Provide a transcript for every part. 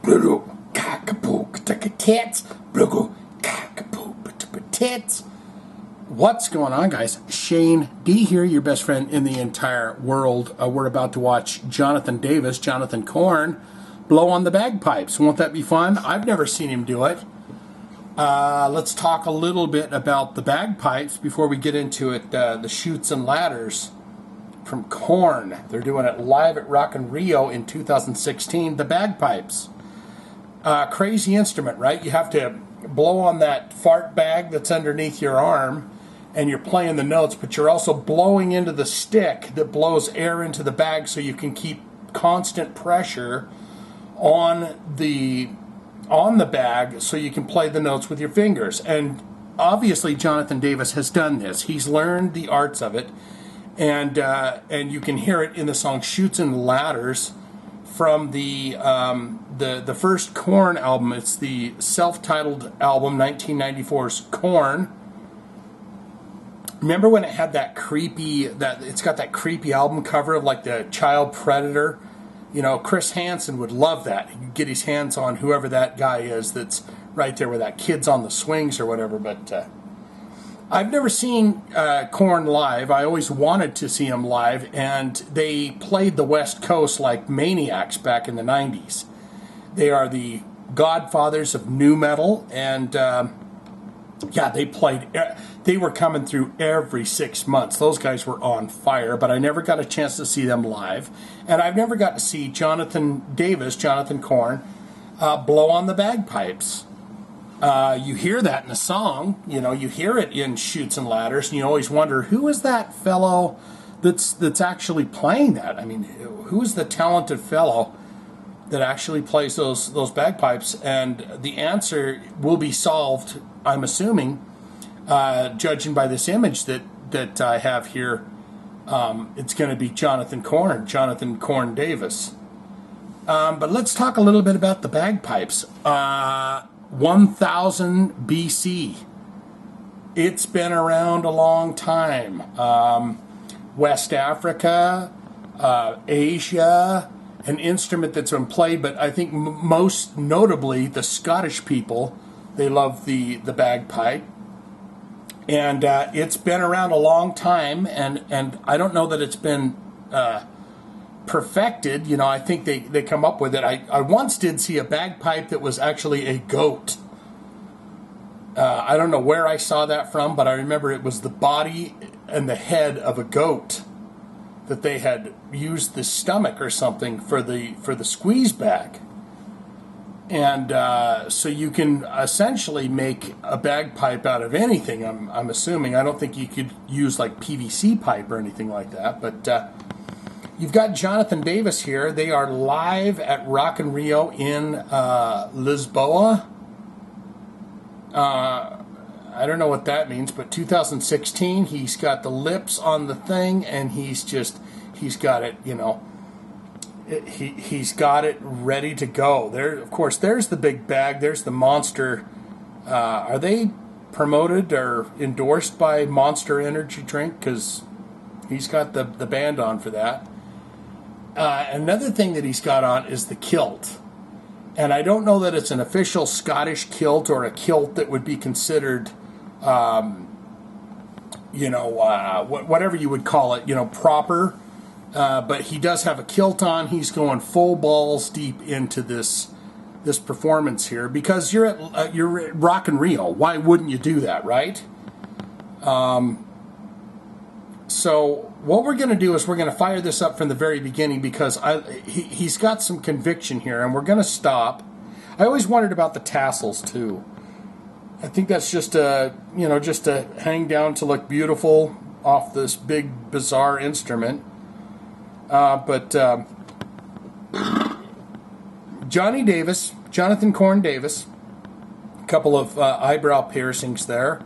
Blue cockapoo tits. Blue cockapoo tits. What's going on, guys? Shane D here, your best friend in the entire world. We're about to watch Jonathan Davis, Jonathan Korn, blow on the bagpipes. Won't that be fun? I've never seen him do it. Let's talk a little bit about the bagpipes before we get into it. The Chutes and Ladders from Korn. They're doing it live at Rock in Rio in 2016. The bagpipes. Crazy instrument, right? You have to blow on that fart bag that's underneath your arm, and you're playing the notes, but you're also blowing into the stick that blows air into the bag so you can keep constant pressure on the bag so you can play the notes with your fingers. And obviously Jonathan Davis has done this. He's learned the arts of it, and you can hear it in the song Chutes and Ladders from the first Korn album. It's the self-titled album, 1994's Korn. Remember when it had that creepy, it's got that creepy album cover of like the child predator? You know, Chris Hansen would love that. He could get his hands on whoever that guy is that's right there where that kid's on the swings or whatever. But I've never seen Korn live. I always wanted to see him live, and they played the West Coast like maniacs back in the 90s. They are the godfathers of nu metal, and they were coming through every 6 months. Those guys were on fire, but I never got a chance to see them live. And I've never got to see Jonathan Davis, Jonathan Korn, blow on the bagpipes. You hear that in the song, you know, you hear it in Chutes and Ladders, and you always wonder, who is that fellow that's actually playing that? I mean, who is the talented fellow that actually plays those bagpipes? And the answer will be solved, I'm assuming, judging by this image that I have here. It's going to be Jonathan Korn Davis. But let's talk a little bit about the bagpipes. 1000 BC. It's been around a long time. West Africa, Asia, an instrument that's been played, but I think most notably the Scottish people, they love the bagpipe. And it's been around a long time, and I don't know that it's been perfected. You know, I think they come up with it. I once did see a bagpipe that was actually a goat. I don't know where I saw that from, but I remember it was the body and the head of a goat that they had used the stomach or something for the squeeze bag. And so you can essentially make a bagpipe out of anything, I'm assuming. I don't think you could use like PVC pipe or anything like that, but you've got Jonathan Davis here. They are live at Rock in Rio in Lisboa. I don't know what that means, but 2016. He's got the lips on the thing, and he's got it, you know, he's got it ready to go. There, of course, there's the big bag. There's the Monster. Are they promoted or endorsed by Monster Energy Drink? Because he's got the band on for that. Another thing that he's got on is the kilt. And I don't know that it's an official Scottish kilt or a kilt that would be considered, whatever you would call it, you know, proper. But he does have a kilt on. He's going full balls deep into this performance here because you're at Rock in Rio. Why wouldn't you do that, right? So what we're going to do is we're going to fire this up from the very beginning because he's got some conviction here, and we're going to stop. I always wondered about the tassels too. I think that's just to hang down to look beautiful off this big bizarre instrument. But Jonathan Korn Davis, a couple of eyebrow piercings there,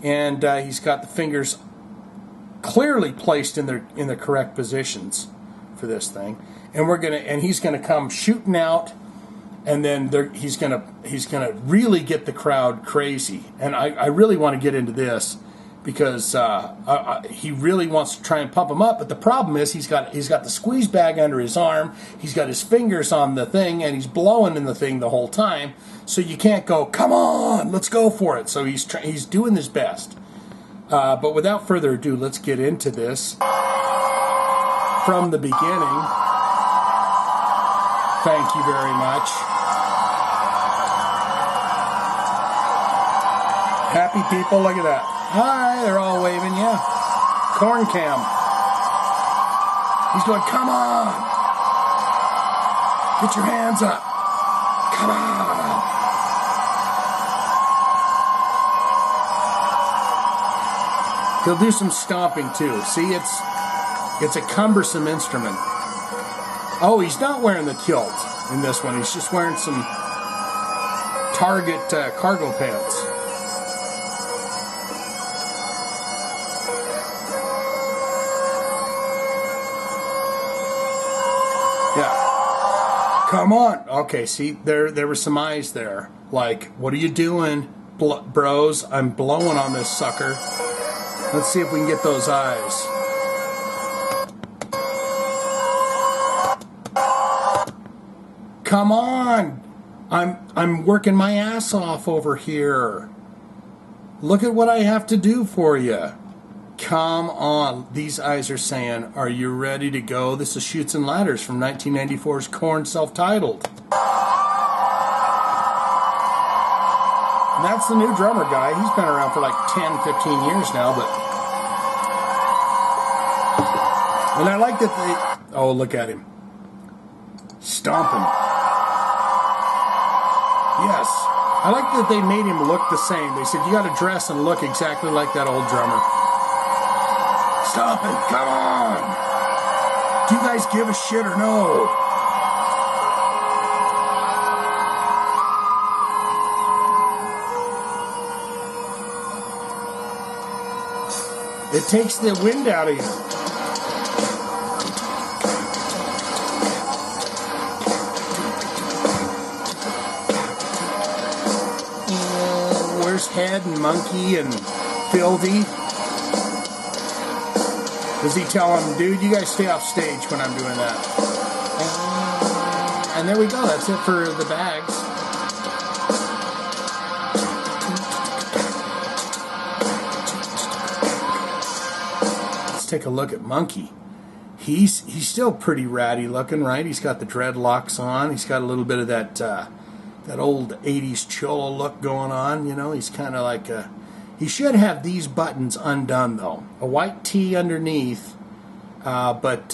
and he's got the fingers clearly placed in the correct positions for this thing, and he's gonna come shooting out, and then he's gonna really get the crowd crazy. And I really want to get into this because he really wants to try and pump him up. But the problem is he's got the squeeze bag under his arm. He's got his fingers on the thing, and he's blowing in the thing the whole time. So you can't go, come on, let's go for it. So he's doing his best. But without further ado, let's get into this from the beginning. Thank you very much. Happy people, look at that. Hi, they're all waving, yeah. Corn cam. He's going, come on. Get your hands up. Come on. He'll do some stomping too. See, it's a cumbersome instrument. Oh, he's not wearing the kilt in this one. He's just wearing some Target cargo pants. Yeah. Come on. Okay, see, there were some eyes there. Like, what are you doing, bros? I'm blowing on this sucker. Let's see if we can get those eyes. Come on. I'm working my ass off over here. Look at what I have to do for you. Come on. These eyes are saying, are you ready to go? This is Chutes and Ladders from 1994's Korn self-titled. And that's the new drummer guy. He's been around for like 10, 15 years now, but... And I like that they... Oh, look at him. Stomping. Yes. I like that they made him look the same. They said, you got to dress and look exactly like that old drummer. Stomping. Come on. Do you guys give a shit or no? It takes the wind out of you. Where's Head and Monkey and Filthy? Does he tell him, dude, you guys stay off stage when I'm doing that? And there we go. That's it for the bags. Take a look at Monkey. He's still pretty ratty looking, right? He's got the dreadlocks on. He's got a little bit of that old 80s cholo look going on. You know, he's kind of like he should have these buttons undone though. A white tee underneath, but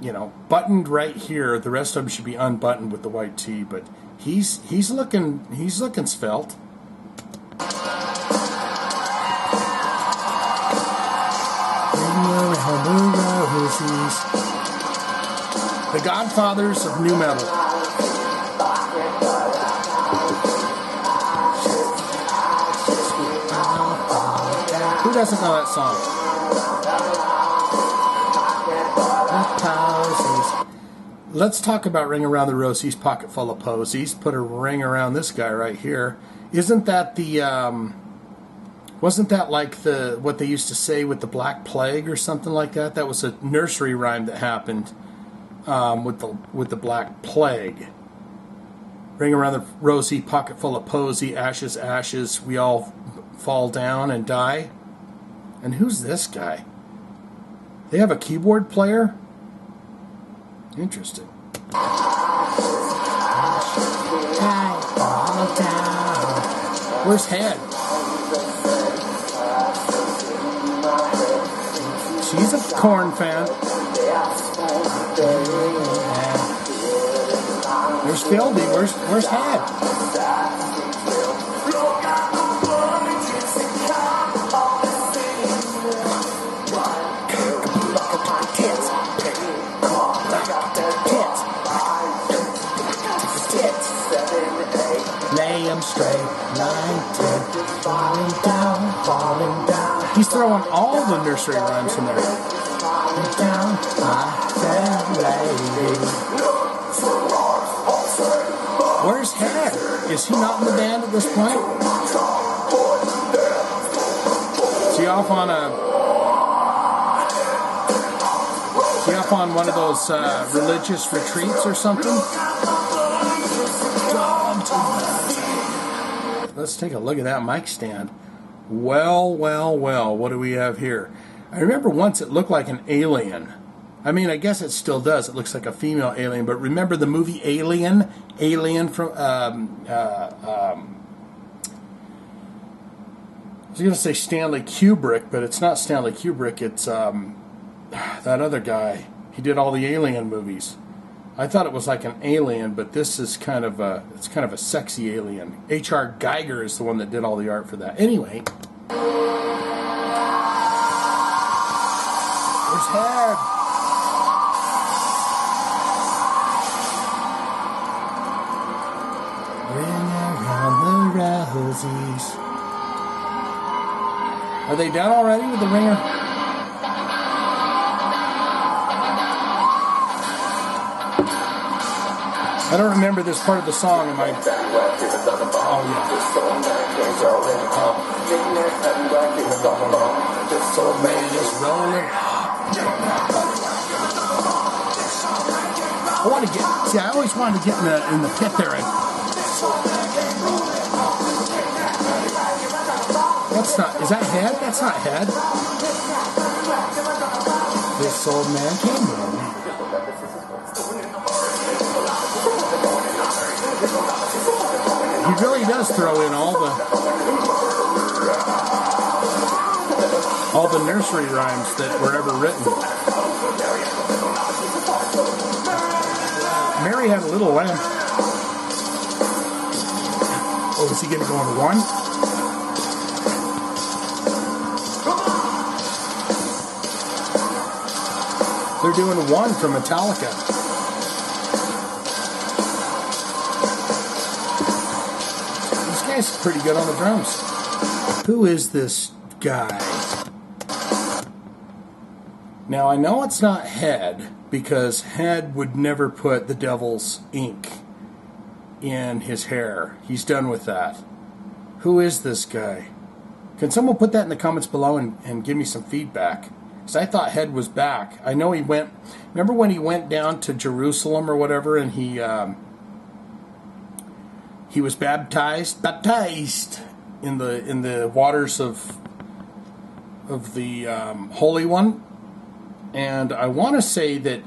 you know, buttoned right here. The rest of them should be unbuttoned with the white tee. But he's looking svelte. The godfathers of nu metal. Who doesn't know that song? Let's talk about Ring Around the Rosie's Pocket Full of Posies. Put a ring around this guy right here. Isn't that the... Wasn't that like what they used to say with the Black Plague or something like that? That was a nursery rhyme that happened with the Black Plague. Ring around the rosy, pocket full of posy, ashes, ashes, we all fall down and die. And who's this guy? They have a keyboard player? Interesting. Where's Head? She's a Korn fan. There's Filthy. Where's Head? Lay 'em straight, 9, 10, falling down, falling down. He's throwing all the nursery rhymes in there. Down, my fair lady. Where's Head? Is he not in the band at this point? Is he off on one of those religious retreats or something? Let's take a look at that mic stand. Well, what do we have here? I remember once it looked like an alien. I mean, I guess it still does. It looks like a female alien. But remember the movie Alien? Alien from... I was going to say Stanley Kubrick, but it's not Stanley Kubrick. It's that other guy. He did all the Alien movies. I thought it was like an alien, but this is kind of a sexy alien. H.R. Geiger is the one that did all the art for that. Anyway. There's Head. Ring around the rosies. Are they done already with the ringer? I don't remember this part of the song. Am I? Oh yeah. So man is rolling. I want to get. See, I always wanted to get in the pit there. That's not. Is that Head? That's not Head. This old man came rolling. He really does throw in all the nursery rhymes that were ever written. Mary had a little lamb. Oh, is he going to go into one? They're doing one from Metallica. He's pretty good on the drums. Who is this guy? Now I know it's not Head, because Head would never put the devil's ink in his hair. He's done with that. Who is this guy? Can someone put that in the comments below and give me some feedback? Because I thought Head was back. I know he went... Remember when he went down to Jerusalem or whatever, and he was baptized in the waters of the Holy One, and I want to say that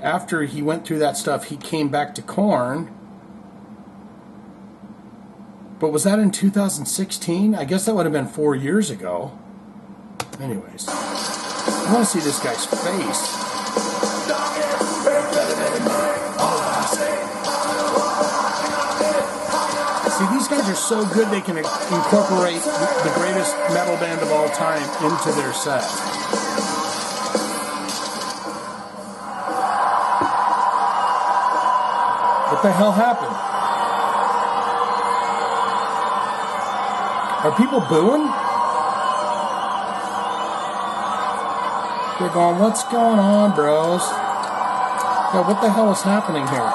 after he went through that stuff, he came back to Korn. But was that in 2016? I guess that would have been 4 years ago. Anyways, I want to see this guy's face. See, these guys are so good they can incorporate the greatest metal band of all time into their set. What the hell happened? Are people booing? They're going, what's going on, bros? Yeah, what the hell is happening here?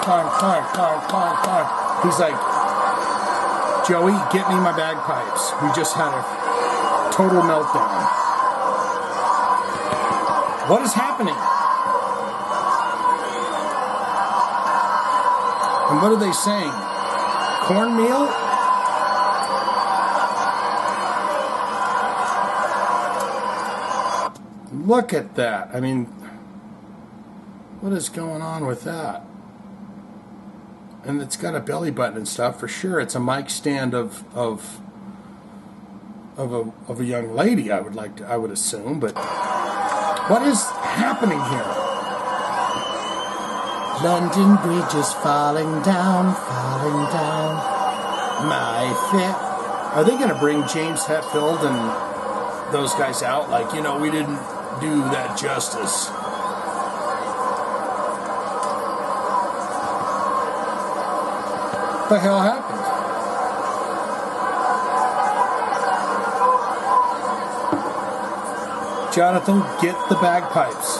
Clang. He's like, Joey, get me my bagpipes. We just had a total meltdown. What is happening? And what are they saying? Cornmeal? Look at that. I mean, what is going on with that? And it's got a belly button and stuff for sure. It's a mic stand of a young lady. I would assume. But what is happening here? London Bridge is falling down. My feet. Are they going to bring James Hetfield and those guys out? Like, you know, we didn't do that justice. What the hell happened? Jonathan, get the bagpipes.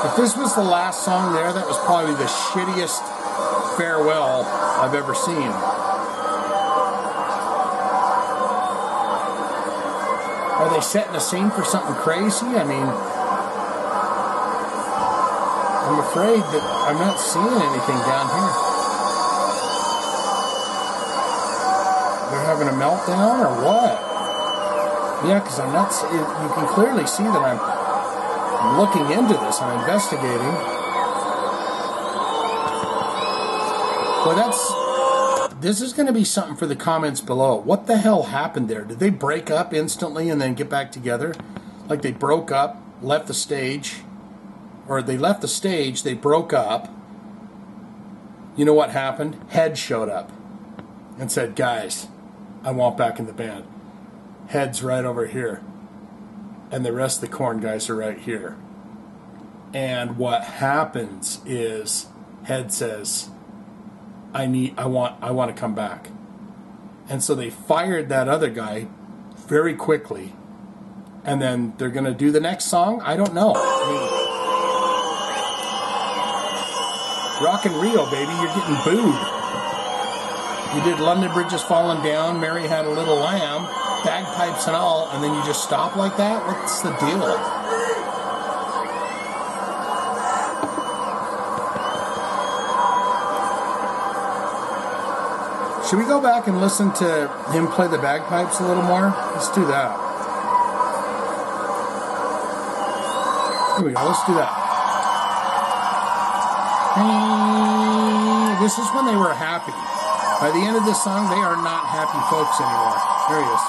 If this was the last song there, that was probably the shittiest farewell I've ever seen. Are they setting a scene for something crazy? I mean, I'm afraid that I'm not seeing anything down here. They're having a meltdown or what? Yeah, because I'm not. You can clearly see that I'm looking into this. I'm investigating. Well, this is going to be something for the comments below. What the hell happened there? Did they break up instantly and then get back together? Like they broke up, left the stage, or they left the stage, they broke up. You know what happened? Head showed up and said, guys, I want back in the band. Head's right over here. And the rest of the Korn guys are right here. And what happens is Head says, I want to come back. And so they fired that other guy very quickly. And then they're going to do the next song? I don't know. I mean, Rock in Rio, baby, you're getting booed. You did London Bridge is Falling Down, Mary Had a Little Lamb, Bagpipes and all, and then you just stop like that? What's the deal? Should we go back and listen to him play the bagpipes a little more? Let's do that. Here we go, let's do that. This is when they were happy. By the end of this song, they are not happy folks anymore. There he is.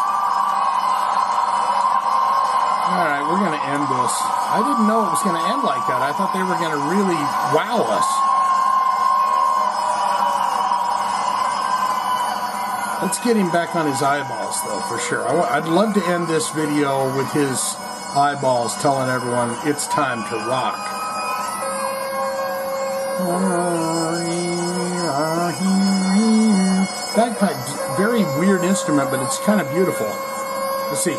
Alright, we're going to end this. I didn't know it was going to end like that. I thought they were going to really wow us. Let's get him back on his eyeballs, though, for sure. I'd love to end this video with his eyeballs telling everyone it's time to rock. Bagpipe, very weird instrument, but it's kind of beautiful. Let's see.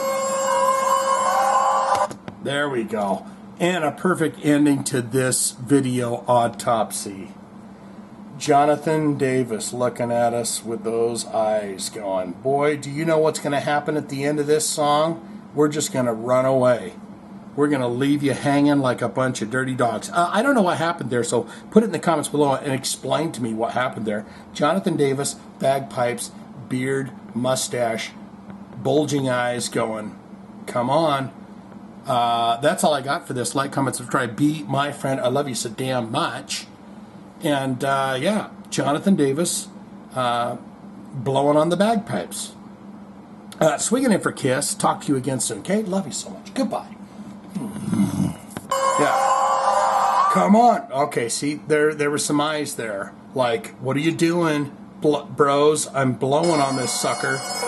There we go. And a perfect ending to this video, Autopsy. Jonathan Davis looking at us with those eyes going, boy, do you know what's going to happen at the end of this song? We're just going to run away. We're going to leave you hanging like a bunch of dirty dogs. I don't know what happened there, so put it in the comments below and explain to me what happened there. Jonathan Davis, bagpipes, beard, mustache, bulging eyes going, come on. That's all I got for this. Like, comment, subscribe. Be my friend. I love you so damn much. And, yeah, Jonathan Davis blowing on the bagpipes. Swinging in for Kiss. Talk to you again soon, okay? Love you so much. Goodbye. Yeah. Come on. Okay, see, there were some eyes there. Like, what are you doing, bros? I'm blowing on this sucker.